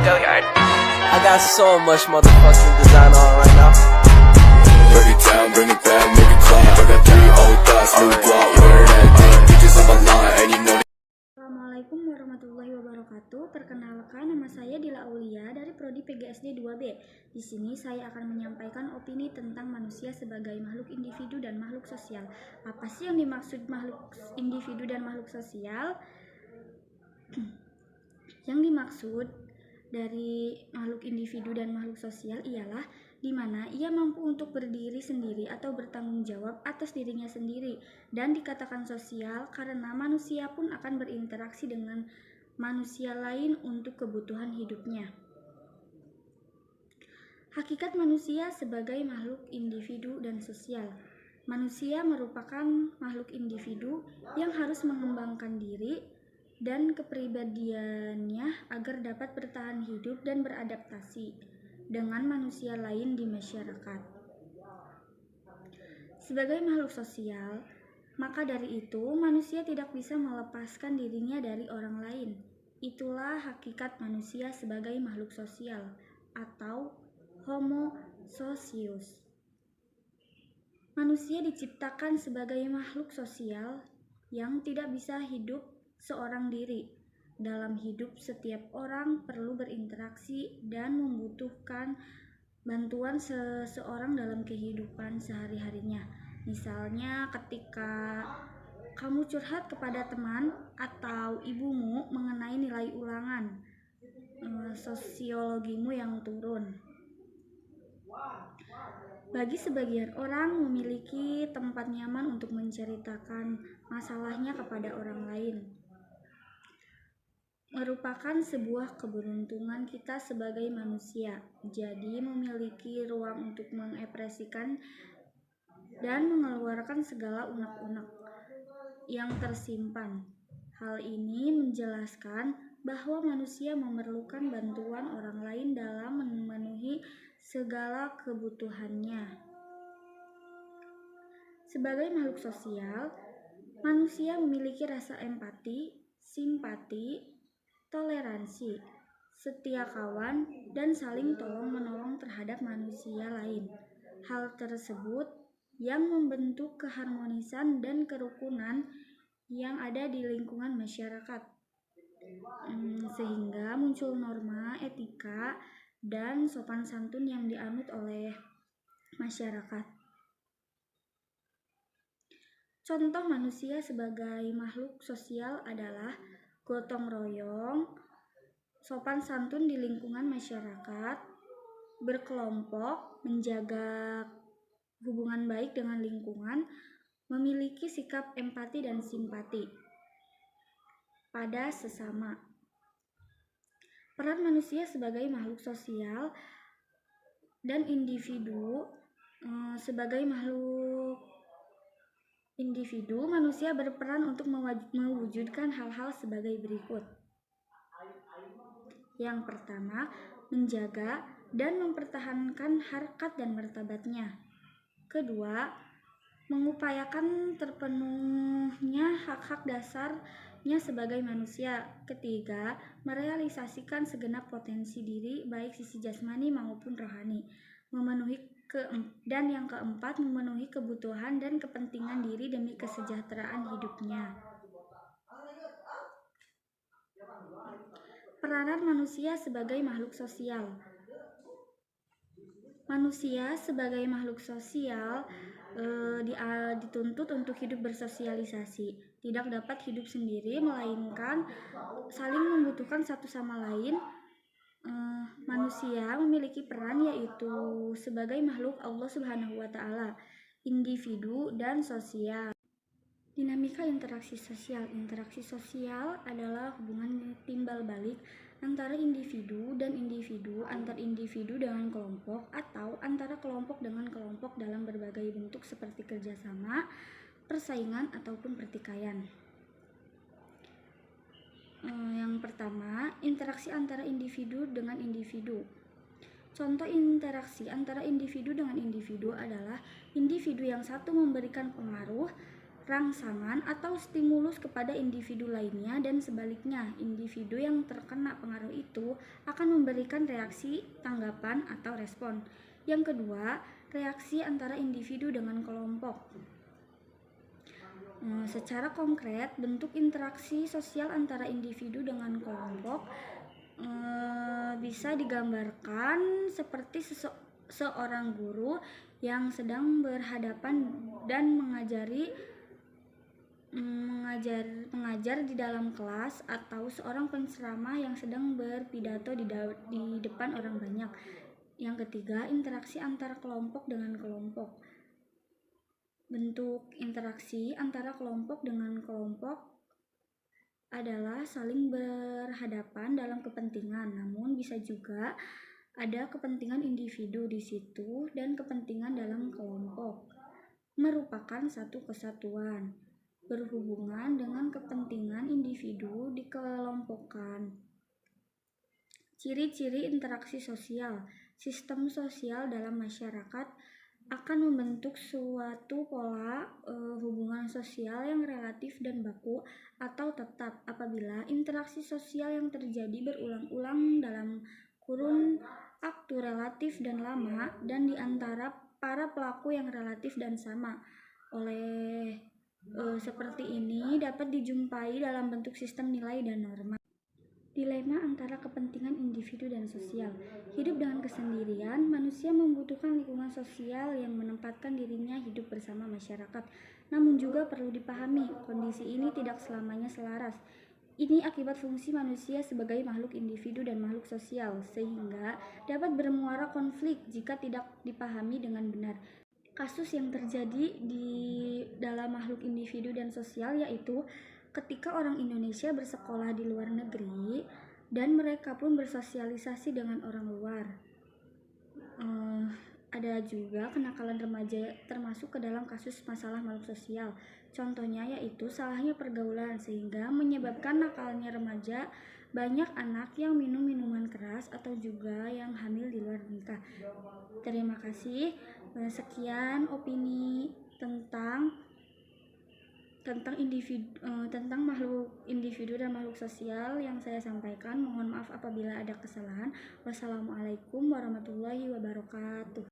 I got so much motherfucking design on right now. Break it down, bring it back, make it clap. I got 3 old thoughts, new block, where that damn bitches on my line, and you know. Assalamualaikum warahmatullahi wabarakatuh. Perkenalkan, nama saya Dila Aulia dari Prodi PGSD 2B. Di sini saya akan menyampaikan opini tentang manusia sebagai makhluk individu dan makhluk sosial. Apa sih yang dimaksud makhluk individu dan makhluk sosial? Yang dimaksud dari makhluk individu dan makhluk sosial ialah di mana ia mampu untuk berdiri sendiri atau bertanggung jawab atas dirinya sendiri, dan dikatakan sosial karena manusia pun akan berinteraksi dengan manusia lain untuk kebutuhan hidupnya. Hakikat manusia sebagai makhluk individu dan sosial. Manusia merupakan makhluk individu yang harus mengembangkan diri dan kepribadiannya agar dapat bertahan hidup dan beradaptasi dengan manusia lain di masyarakat. Sebagai makhluk sosial, maka dari itu manusia tidak bisa melepaskan dirinya dari orang lain. Itulah hakikat manusia sebagai makhluk sosial atau Homo socius. Manusia diciptakan sebagai makhluk sosial yang tidak bisa hidup seorang diri. Dalam hidup, setiap orang perlu berinteraksi dan membutuhkan bantuan seseorang dalam kehidupan sehari-harinya. Misalnya ketika kamu curhat kepada teman atau ibumu mengenai nilai ulangan sosiologimu yang turun. Bagi sebagian orang, memiliki tempat nyaman untuk menceritakan masalahnya kepada orang lain merupakan sebuah keberuntungan kita sebagai manusia. Jadi memiliki ruang untuk mengekspresikan dan mengeluarkan segala unek-unek yang tersimpan. Hal ini menjelaskan bahwa manusia memerlukan bantuan orang lain dalam memenuhi segala kebutuhannya. Sebagai makhluk sosial, manusia memiliki rasa empati, simpati, toleransi, setia kawan, dan saling tolong-menolong terhadap manusia lain. Hal tersebut yang membentuk keharmonisan dan kerukunan yang ada di lingkungan masyarakat, sehingga muncul norma, etika, dan sopan santun yang dianut oleh masyarakat. Contoh manusia sebagai makhluk sosial adalah gotong royong, sopan santun di lingkungan masyarakat, berkelompok, menjaga hubungan baik dengan lingkungan, memiliki sikap empati dan simpati pada sesama. Peran manusia sebagai makhluk sosial dan individu. Sebagai makhluk individu, manusia berperan untuk mewujudkan hal-hal sebagai berikut. Yang pertama, menjaga dan mempertahankan harkat dan martabatnya. Kedua, mengupayakan terpenuhnya hak-hak dasarnya sebagai manusia. Ketiga, merealisasikan segenap potensi diri baik sisi jasmani maupun rohani. Dan yang keempat, memenuhi kebutuhan dan kepentingan diri demi kesejahteraan hidupnya. Peranan manusia sebagai makhluk sosial. Manusia sebagai makhluk sosial dituntut untuk hidup bersosialisasi. Tidak dapat hidup sendiri, melainkan saling membutuhkan satu sama lain. Manusia memiliki peran yaitu sebagai makhluk Allah Subhanahu wa Ta'ala, individu dan sosial. Dinamika interaksi sosial. Interaksi sosial adalah hubungan timbal balik antara individu dan individu, antar individu dengan kelompok, atau antara kelompok dengan kelompok dalam berbagai bentuk seperti kerjasama, persaingan, ataupun pertikaian. Yang pertama, interaksi antara individu dengan individu. Contoh interaksi antara individu dengan individu adalah individu yang satu memberikan pengaruh, rangsangan atau stimulus kepada individu lainnya, dan sebaliknya, individu yang terkena pengaruh itu akan memberikan reaksi, tanggapan, atau respon. Yang kedua, reaksi antara individu dengan kelompok. Secara konkret, bentuk interaksi sosial antara individu dengan kelompok bisa digambarkan seperti seorang guru yang sedang berhadapan dan mengajar di dalam kelas, atau seorang penceramah yang sedang berpidato di depan orang banyak. Yang ketiga, interaksi antara kelompok dengan kelompok. Bentuk interaksi antara kelompok dengan kelompok adalah saling berhadapan dalam kepentingan, namun bisa juga ada kepentingan individu di situ dan kepentingan dalam kelompok. Merupakan satu kesatuan, berhubungan dengan kepentingan individu dikelompokkan. Ciri-ciri interaksi sosial. Sistem sosial dalam masyarakat akan membentuk suatu pola hubungan sosial yang relatif dan baku atau tetap apabila interaksi sosial yang terjadi berulang-ulang dalam kurun waktu relatif dan lama, dan di antara para pelaku yang relatif dan sama. Seperti ini dapat dijumpai dalam bentuk sistem nilai dan norma. Dilema antara kepentingan individu dan sosial. Hidup dengan kesendirian, manusia membutuhkan lingkungan sosial yang menempatkan dirinya hidup bersama masyarakat. Namun juga perlu dipahami, kondisi ini tidak selamanya selaras. Ini akibat fungsi manusia sebagai makhluk individu dan makhluk sosial, sehingga dapat bermuara konflik jika tidak dipahami dengan benar. Kasus yang terjadi di dalam makhluk individu dan sosial yaitu ketika orang Indonesia bersekolah di luar negeri dan mereka pun bersosialisasi dengan orang luar. Ada juga kenakalan remaja termasuk ke dalam kasus masalah makhluk sosial. Contohnya yaitu salahnya pergaulan, sehingga menyebabkan nakalnya remaja, banyak anak yang minum minuman keras atau juga yang hamil di luar nikah. Terima kasih. Sekian opini tentang makhluk individu dan makhluk sosial yang saya sampaikan. Mohon maaf apabila ada kesalahan. Wassalamualaikum warahmatullahi wabarakatuh.